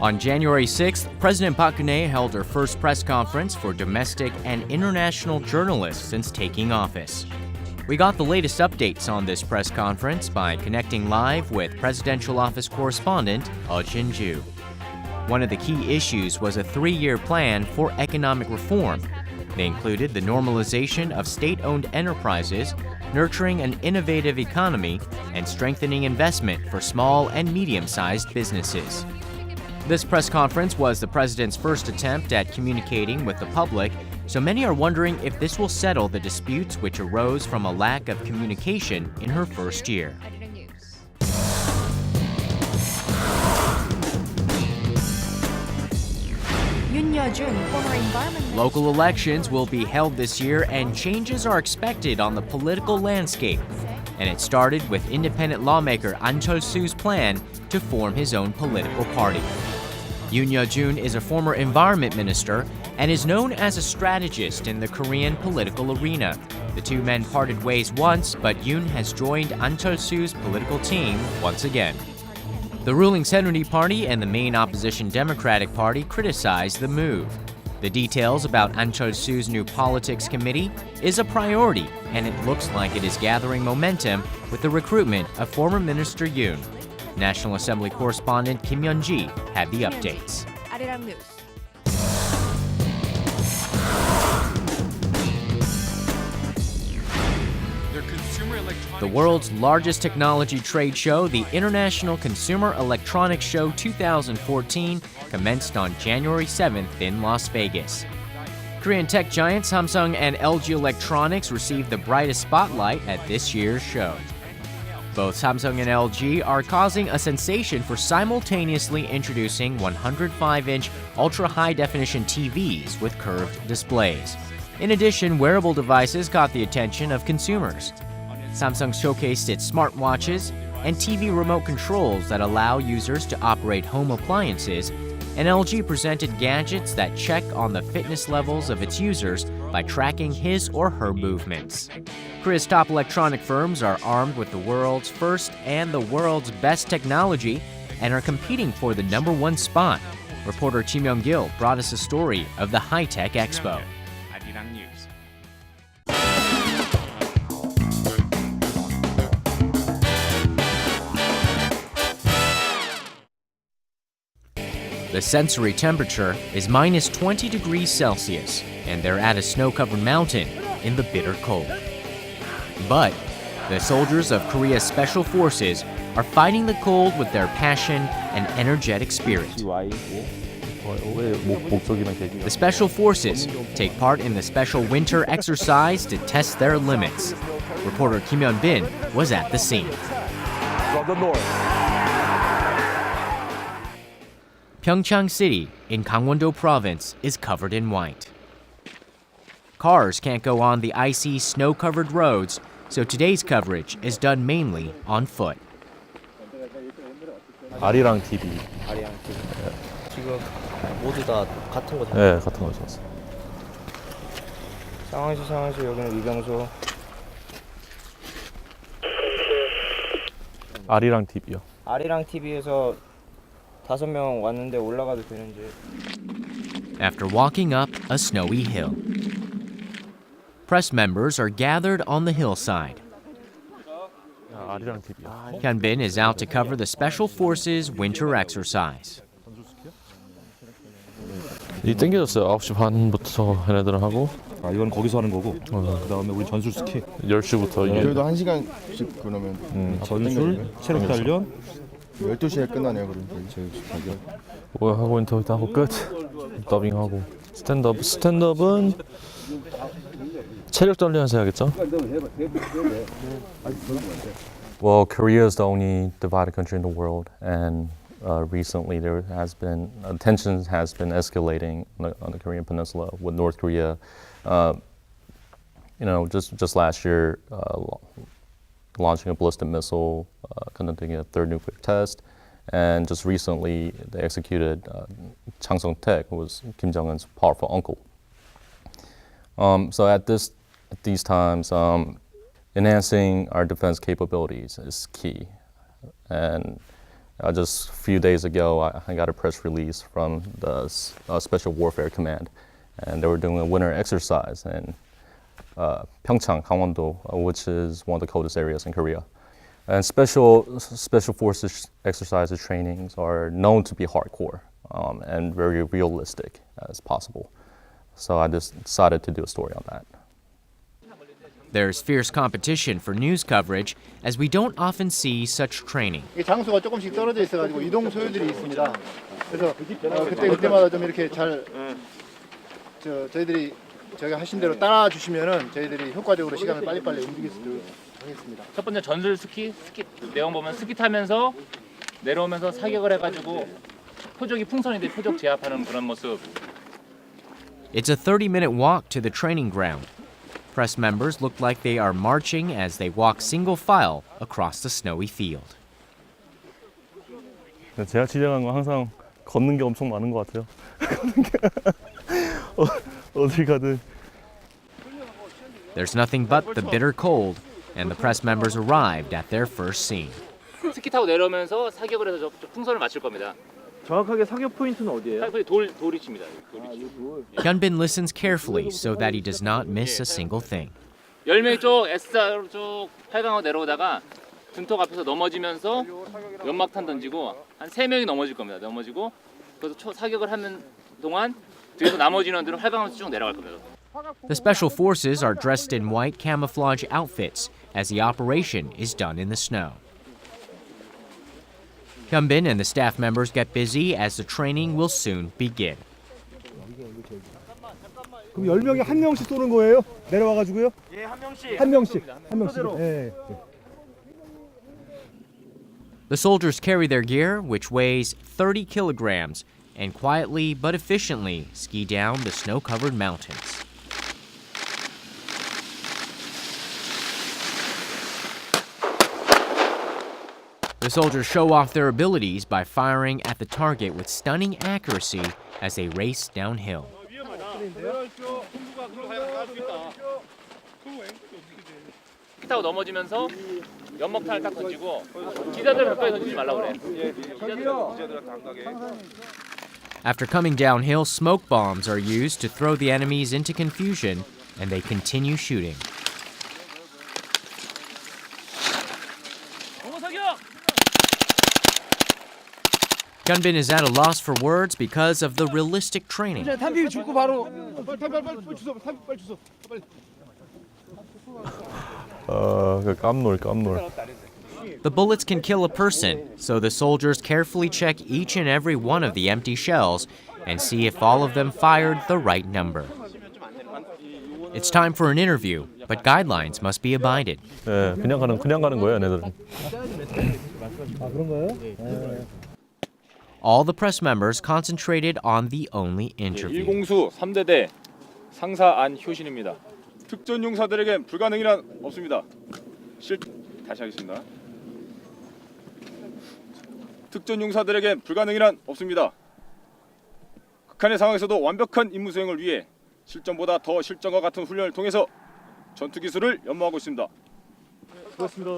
On January 6th, President Park Geun-hye held her first press conference for domestic and international journalists since taking office. We got the latest updates on this press conference by connecting live with Presidential Office Correspondent Jin-joo. One of the key issues was a 3-year plan for economic reform. They included the normalization of state-owned enterprises, nurturing an innovative economy, and strengthening investment for small and medium-sized businesses. This press conference was the president's first attempt at communicating with the public, so many are wondering if this will settle the disputes which arose from a lack of communication in her first year. Yoon Yeo-joon, former environment. Local elections will be held this year and changes are expected on the political landscape. And it started with independent lawmaker Ahn Cheol-soo's plan to form his own political party. Yoon Yeo-joon is a former environment minister and is known as a strategist in the Korean political arena. The two men parted ways once, but Yoon has joined Ahn Cheol-soo's political team once again. The ruling Sympathy party and the main opposition Democratic Party criticized the move. The details about Ahn Cheol-soo's new politics committee is a priority, and it looks like it is gathering momentum with the recruitment of former Minister Yoon. National Assembly Correspondent Kim Yeon-ji had the updates. Arirang News. The world's largest technology trade show, the International Consumer Electronics Show 2014, commenced on January 7th in Las Vegas. Korean tech giants Samsung and LG Electronics received the brightest spotlight at this year's show. Both Samsung and LG are causing a sensation for simultaneously introducing 105-inch ultra-high-definition TVs with curved displays. In addition, wearable devices caught the attention of consumers. Samsung showcased its smartwatches and TV remote controls that allow users to operate home appliances, and LG presented gadgets that check on the fitness levels of its users by tracking his or her movements. Korea's top electronic firms are armed with the world's first and the world's best technology and are competing for the #1 spot. Reporter Myung-kil brought us a story of the High-Tech Expo. Arirang News. The sensory temperature is minus 20 degrees Celsius, and they're at a snow-covered mountain in the bitter cold. But the soldiers of Korea's Special Forces are fighting the cold with their passion and energetic spirit. The Special Forces take part in the special winter exercise to test their limits. Reporter Kim Hyun-bin was at the scene. Pyeongchang City in Gangwon-do province is covered in white. Cars can't go on the icy, snow-covered roads, so today's coverage is done mainly on foot. 아리랑 TV. 아리랑 TV. 지금 모두 다 같은 거 네, 같은 거 줬어요. 상황실 여기는 위병소. 아리랑 TV요. 아리랑 TV에서 5명 왔는데 올라가도 되는지. After walking up a snowy hill, press members are gathered on the hillside. 아리랑 TV요. Hyun-bin is out to cover the Special Forces winter exercise. 이 땡겨졌어요. 9시 반부터 얘네들은 하고. 아 이건 거기서 하는 거고. 그다음에 우리 전술 스키. 10시부터 이게. 그래도 1시간씩 그러면 전술 체력 단련. 12시에 끝나네요. 그럼 저희 가격. 뭐 하고 인터뷰도 하고 끝. 더빙하고. 스탠드업은 체력 단련해서 해야겠죠? Well, Korea is the only divided country in the world, and recently there has been tensions has been escalating on the Korean Peninsula with North Korea. Just last year, launching a ballistic missile, conducting a third nuclear test, and just recently they executed Chang Sung-taek, who was Kim Jong-un's powerful uncle. So at these times, enhancing our defense capabilities is key, and just a few days ago, I got a press release from the Special Warfare Command, and they were doing a winter exercise in Pyeongchang, Gangwon-do, which is one of the coldest areas in Korea. And special forces exercises trainings are known to be hardcore and very realistic as possible. So I just decided to do a story on that. There's fierce competition for news coverage, as we don't often see such training. 이 장소가 조금씩 떨어져 있어가지고 이동 소요들이 있습니다. 그래서 그때마다 좀 이렇게 잘 저희들이 저희가 하신 대로 따라 주시면은 저희들이 효과적으로 시간을 빨리빨리 움직일 수 있도록 하겠습니다. 첫 번째 전술 스키 내용 보면 스키 타면서 내려오면서 사격을 해가지고 표적이 풍선인데 표적 제압하는 그런 모습. It's a 30-minute walk to the training ground. Press members look like they are marching as they walk single file across the snowy field. 제가 지정한 건 항상 걷는 게 엄청 많은 것 같아요. 어디 가든. There's nothing but the bitter cold, and the press members arrived at their first scene. 스키 타고 내려오면서 사격을 해서 저 풍선을 맞출 겁니다. 정확하게 사격 포인트는 어디예요? 돌이 칩니다. Hyun-bin listens carefully so that he does not miss a single thing. 10명이 쭉 S자로 쭉 활강하고 내려오다가 등턱 앞에서 넘어지면서 연막탄 던지고 한 3명이 넘어질 겁니다. 넘어지고 그래서 사격을 하는 동안 뒤에서 나머지 인원들은 활강하면서 쭉 내려갈 겁니다. The special forces are dressed in white camouflage outfits as the operation is done in the snow. Hyun-bin and the staff members get busy as the training will soon begin. 그럼 10명이 한 명씩 쏘는 거예요? 내려와가지고요? 예, 한 명씩. 예. The soldiers carry their gear, which weighs 30 kilograms, and quietly but efficiently ski down the snow-covered mountains. The soldiers show off their abilities by firing at the target with stunning accuracy as they race downhill. 스키 타고 넘어지면서 연막탄을 딱 던지고 기자들 가까이 던지지 말라고 그래. After coming downhill, smoke bombs are used to throw the enemies into confusion, and they continue shooting. Hyun-bin is at a loss for words because of the realistic training. 깜놀. The bullets can kill a person, so the soldiers carefully check each and every one of the empty shells and see if all of them fired the right number. It's time for an interview, but guidelines must be abided. 네, 그냥 가는 거예요, 얘네들은. 그런 거예요? All the press members concentrated on the only interview. 일공수 3대대 상사 안효신입니다. 특전 용사들에겐 불가능이란 없습니다. 다시 하겠습니다. 특전 용사들에겐 불가능이란 없습니다. 극한의 상황에서도 완벽한 임무 수행을 위해 실전보다 더 실전과 같은 훈련을 통해서 전투 기술을 연마하고 있습니다. 수고하셨습니다.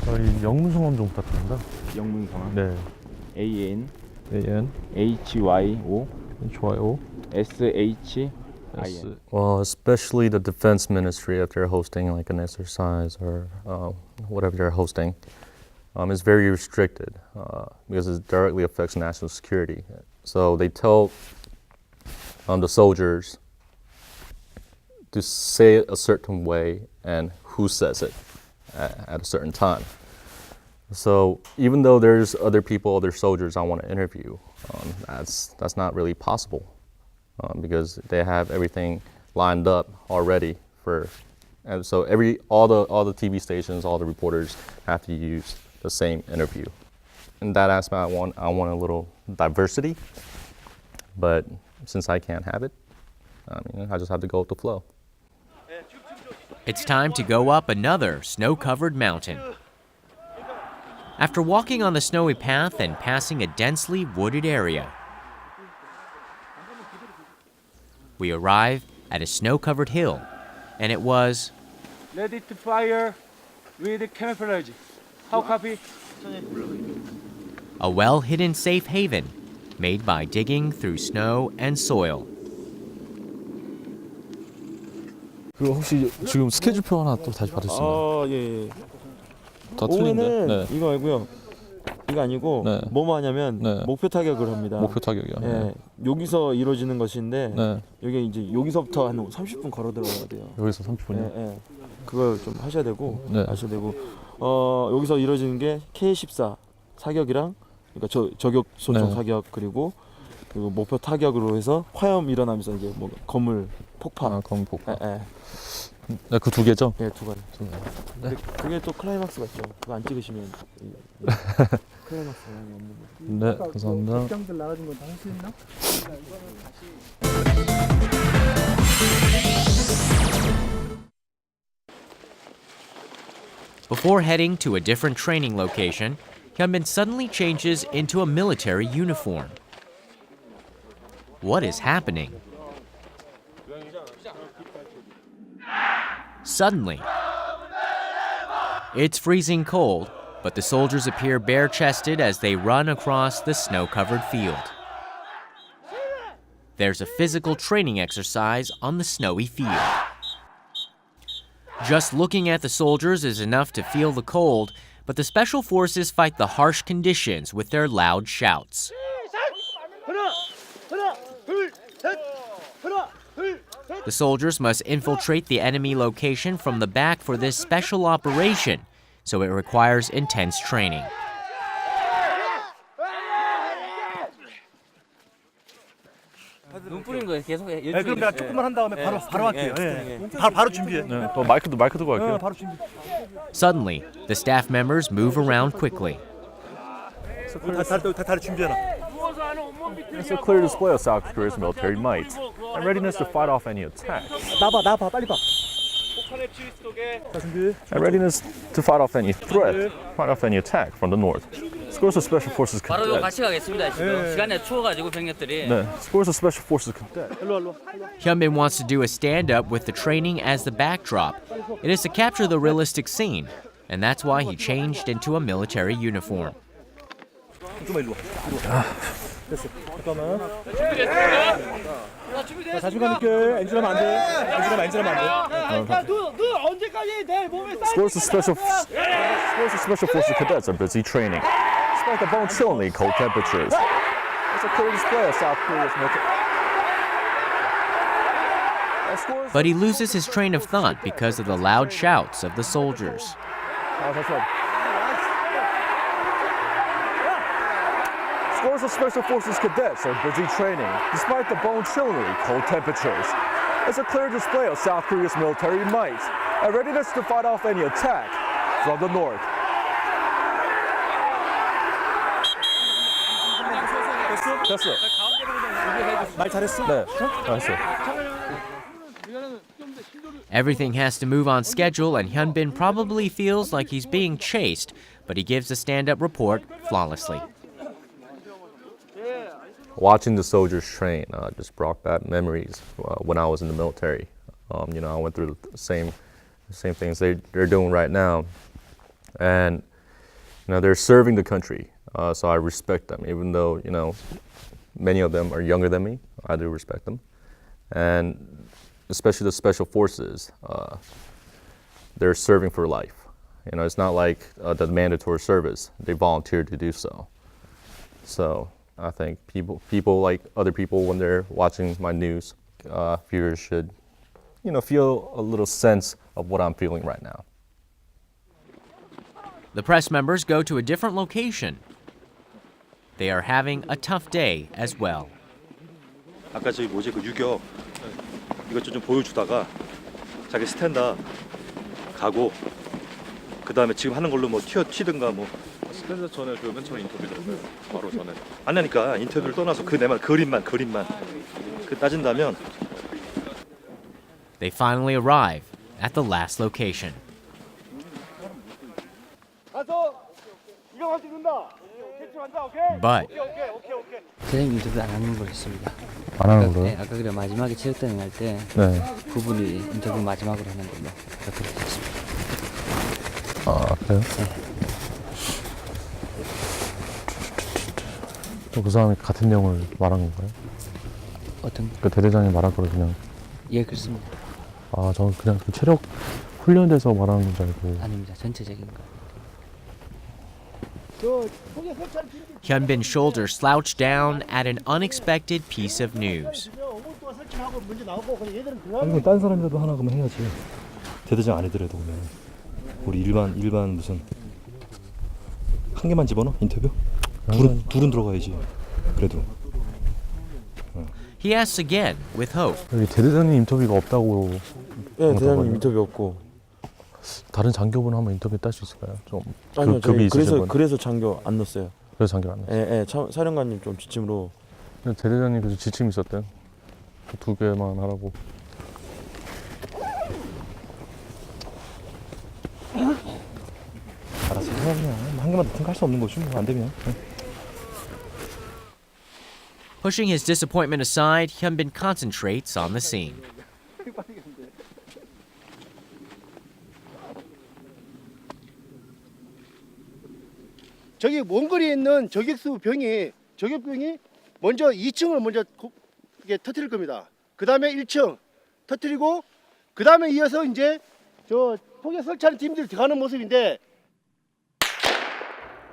저희 영문 성함 좀 부탁드립니다. 영문 성함. 네. AN HYO SHIN. Well, especially the defense ministry, if they're hosting like an exercise or whatever they're hosting, is very restricted because it directly affects national security. So they tell the soldiers to say it a certain way and who says it at a certain time. So even though there's other people, other soldiers I want to interview, that's not really possible because they have everything lined up already and so all the TV stations, all the reporters have to use the same interview. In that aspect, I want a little diversity, but since I can't have it, I just have to go with the flow. It's time to go up another snow-covered mountain. After walking on the snowy path and passing a densely wooded area, we arrive at a snow-covered hill, and it was Ready to fire. with camouflage. How copy? A well-hidden safe haven made by digging through snow and soil. 그 혹시 지금 스케줄표 하나 또 다시 받을 수 있나요? 예. 다 틀린데. 오후에는 네. 이거 아니고요. 이거 아니고 네. 뭐뭐 하냐면 네. 목표 타격을 합니다. 목표 타격이요. 예. 여기서 이루어지는 것인데 네. 여기 이제 여기서부터 한 30분 걸어 들어가야 돼요. 여기서 30분이요. 예. 그걸 좀 하셔야 되고 네. 아셔야 되고 여기서 이루어지는 게 K14 사격이랑 그러니까 저격 소총 네. 사격 그리고 목표 타격으로 해서 화염 일어나면서 이제 뭐 건물 폭파. 검 폭파. 예. 네, 그 두 개죠? 예, 두 가지. 근데 그게 또 클라이막스가 있죠. 그거 안 찍으시면 클라이막스가 없는 거. 네, 감사합니다. 직장들 나가준 건 다 할 수 있나? Before heading to a different training location, Hyun-bin suddenly changes into a military uniform. What is happening? Suddenly, it's freezing cold, but the soldiers appear bare-chested as they run across the snow-covered field. There's a physical training exercise on the snowy field. Just looking at the soldiers is enough to feel the cold, but the special forces fight the harsh conditions with their loud shouts. The soldiers must infiltrate the enemy location from the back for this special operation, so it requires intense training. 눈 뿌리는 거예요. 계속 해. 네, 그럼 내가 조금만 한 다음에 바로 할게요. 예. 바로 준비해. 네, 또 마이크 들고 할게요. 바로 준비. Suddenly, the staff members move around quickly. 다리 준비해라. It's a clear display of South Korea's military might and readiness to fight off any attack. 나봐, 빨리 봐. 자, 준비. And readiness to fight off any threat, fight off any attack from the north. Scores of Special Forces 바로 Cadet. 같이 가겠습니다. 지금 시간에 추워가지고 병력들이. 네, Scores of Special Forces Cadet. Hyun-bin wants to do a stand-up with the training as the backdrop. It is to capture the realistic scene, and that's why he changed into a military uniform. 좀 일로 와. 됐어. 잠깐만. 자, 자신감 있게. 엔진하면 안 돼. 엔진하면 안 돼. Scores of Special Forces Cadets are busy training, despite the bone-chillingly cold temperatures. It's a clear display of South Korea's military. But he loses his train of thought because of the loud shouts of the soldiers. Scores of Special Forces Cadets are busy training, despite the bone-chillingly cold temperatures. It's a clear display of South Korea's military might and readiness to fight off any attack from the north. 됐어. 말 잘했어? 네, 알았어. Everything has to move on schedule, and Hyun-bin probably feels like he's being chased, but he gives the stand-up report flawlessly. Watching the soldiers train just brought back memories when I was in the military. I went through the same things they're doing right now, and they're serving the country. So I respect them, even though many of them are younger than me. I do respect them, and especially the special forces. They're serving for life. It's not like the mandatory service. They volunteered to do so. So I think people like other people when they're watching my news, viewers should, feel a little sense of what I'm feeling right now. The press members go to a different location. They are having a tough day as well. 아까 저기 뭐지 그 유격 이것 좀 보여주다가 자기 스탠다 가고 그 다음에 지금 하는 걸로 뭐 튀든가 뭐. 스탠드 전에 그 맨 처음 인터뷰 들었어요. 바로 전에. 안 하니까 인터뷰를 떠나서 그 내말 그림만 그 따진다면. They finally arrive at the last location. But 선생님 인터뷰 안 하는 걸 했습니다. 안 하는 걸로요? 네, 아까 그래 마지막에 체육대회 할 때 네. 그분이 인터뷰 마지막으로 하는 걸로 그렇게 했습니다. 그래요? 또 그 사람이 같은 내용을 말한 건가요? 어떤? 그 대대장이 말한 거를 그냥. 예, 그렇습니다. 아, 저는 그냥 그 체력 훈련돼서 말하는 줄 알고. 아닙니다. 전체적인 거. Hyun-bin's shoulder slouched down at an unexpected piece of news. 아니, 딴 사람이라도 하나 그러면 해야지. 대대장 아니더라도 그러면 우리 일반 무슨 한 개만 집어넣어? 인터뷰? 둘은 들어가야지. 그래도. He asks again with hope. 여기 대대장님 인터뷰가 없다고. 네, 대장님 인터뷰 없고. 다른 장교분 한번 인터뷰 딸 수 있을까요? 좀 아니요, 급이 있으신 분. 그래서 장교 안 넣었어요. 그래서 장교 안 넣었어요. 예, 사령관님 좀 지침으로. 근데 대대장님 그래서 지침이 있었대요. 2개만 하라고. 알았어, 해 그냥. 한 개만 넣든 할 수 없는 거지. 안 되면. Pushing his disappointment aside, Hyun-bin concentrates on the scene. 저기 먼 거리에 있는 저격병이 먼저 2층을 먼저 이게 터뜨릴 겁니다. 그 다음에 1층 터뜨리고 그 다음에 이어서 이제 저 포격 설치하는 팀들이 들어가는 모습인데.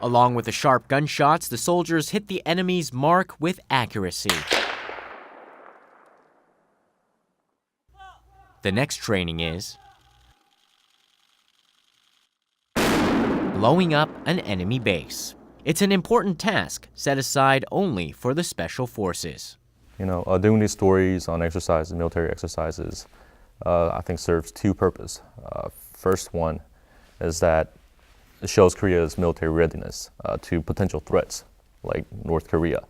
Along with the sharp gunshots, the soldiers hit the enemy's mark with accuracy. The next training is blowing up an enemy base. It's an important task set aside only for the special forces. You know, doing these stories on exercises, military exercises, I think serves two purposes. First one is that it shows Korea's military readiness to potential threats like North Korea.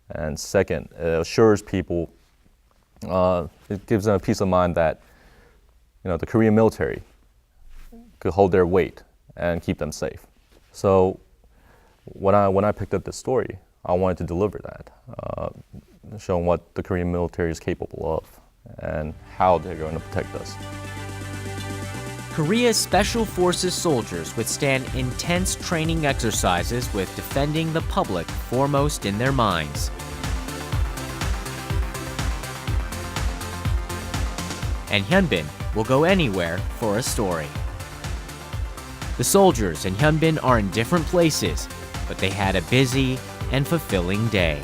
And second, it assures people, it gives them a peace of mind that, you know, the Korean military could hold their weight and keep them safe. So when I picked up this story, I wanted to deliver that, showing what the Korean military is capable of and how they're going to protect us. Korea's Special Forces soldiers withstand intense training exercises with defending the public foremost in their minds. And Hyun-bin will go anywhere for a story. The soldiers and Hyun-bin are in different places, but they had a busy and fulfilling day.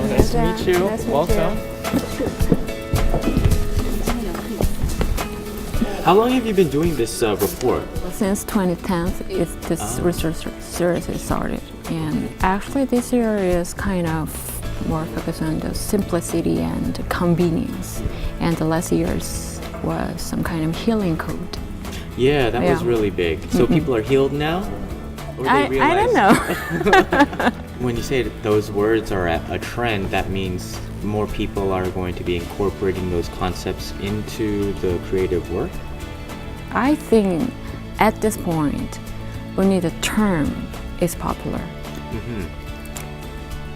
Nice to meet you. Welcome. How long have you been doing this report? Since 2010, this research series started. And actually this year is kind of more focused on the simplicity and convenience. And the last year's was some kind of healing code. Yeah, that was really big. So people are healed now? Or they I don't know. When you say that those words are a trend, that means more people are going to be incorporating those concepts into the creative work? I think at this point, only the term is popular.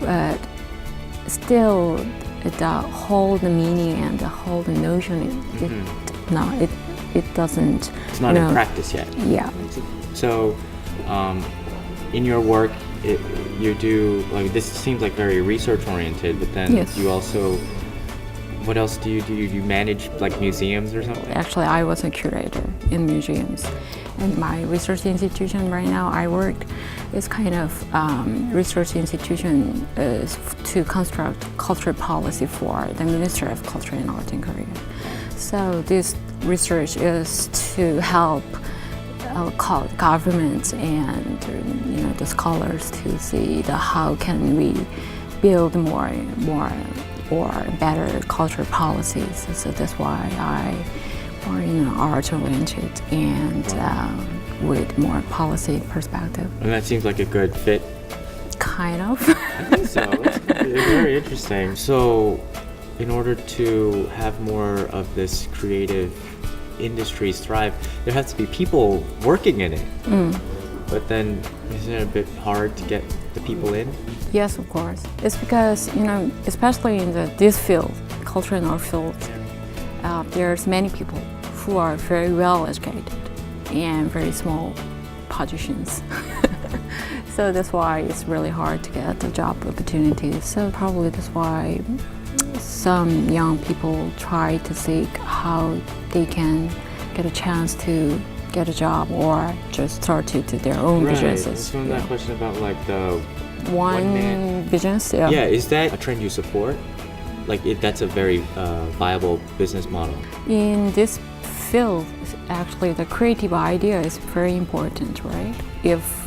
But still, the whole meaning and the whole notion, it doesn't. It's not in practice yet. Yeah. So, in your work, you do, like, this seems like very research oriented, but then you also, what else do you do? You manage like museums or something? Actually, I was a curator in museums. And my research institution right now I work is kind of research institution to construct cultural policy for the Ministry of Culture and Art in Korea. So this research is to help governments and the scholars to see how can we build more or better cultural policies. So that's why I more art-oriented and with more policy perspective. And that seems like a good fit. Kind of. I think so. It's very interesting. So, in order to have more of this creative industries thrive, there has to be people working in it. But then, isn't it a bit hard to get the people in? Yes, of course. It's because, especially in this field, culture and art field, there's many people who are very well educated and very small positions. So that's why it's really hard to get the job opportunities. So probably that's why some young people try to seek how they can get a chance to get a job or just start to do their own businesses. So that question about like the one business. Yeah. Yeah, is that a trend you support? Like that's a very viable business model. In this field, actually the creative idea is very important, right? If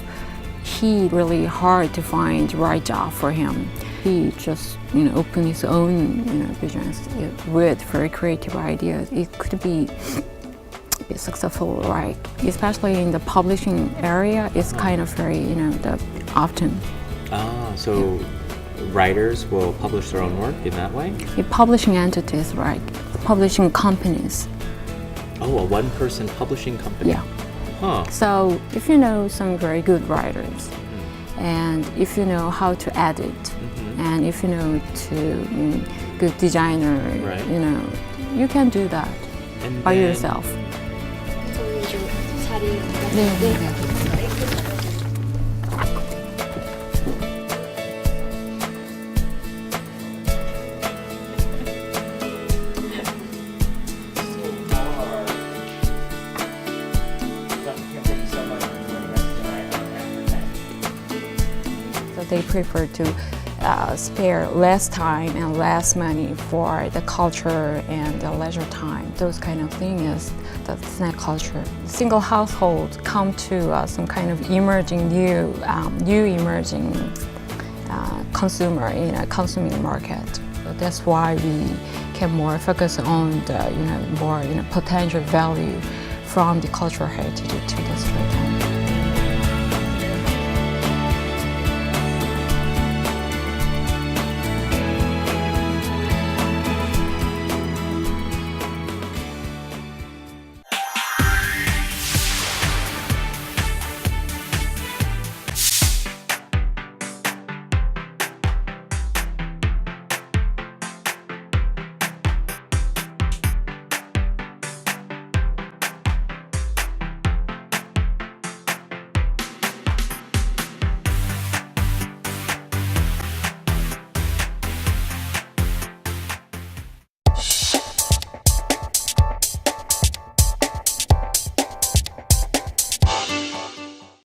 he really hard to find the right job for him, he just open his own business with very creative ideas. It could be successful, right? Especially in the publishing area, it's kind of very often. So writers will publish their own work in that way? Publishing entities, right? Publishing companies. Oh, a one-person publishing company? Yeah. Huh. So if you know some very good writers, and if you know how to edit, and if you know to good designer, you can do that by yourself. They prefer to spare less time and less money for the culture and the leisure time. Those kind of things, the snack culture. Single households come to some kind of emerging new emerging consumer in a consuming market. So that's why we can more focus on the more potential value from the cultural heritage to the street.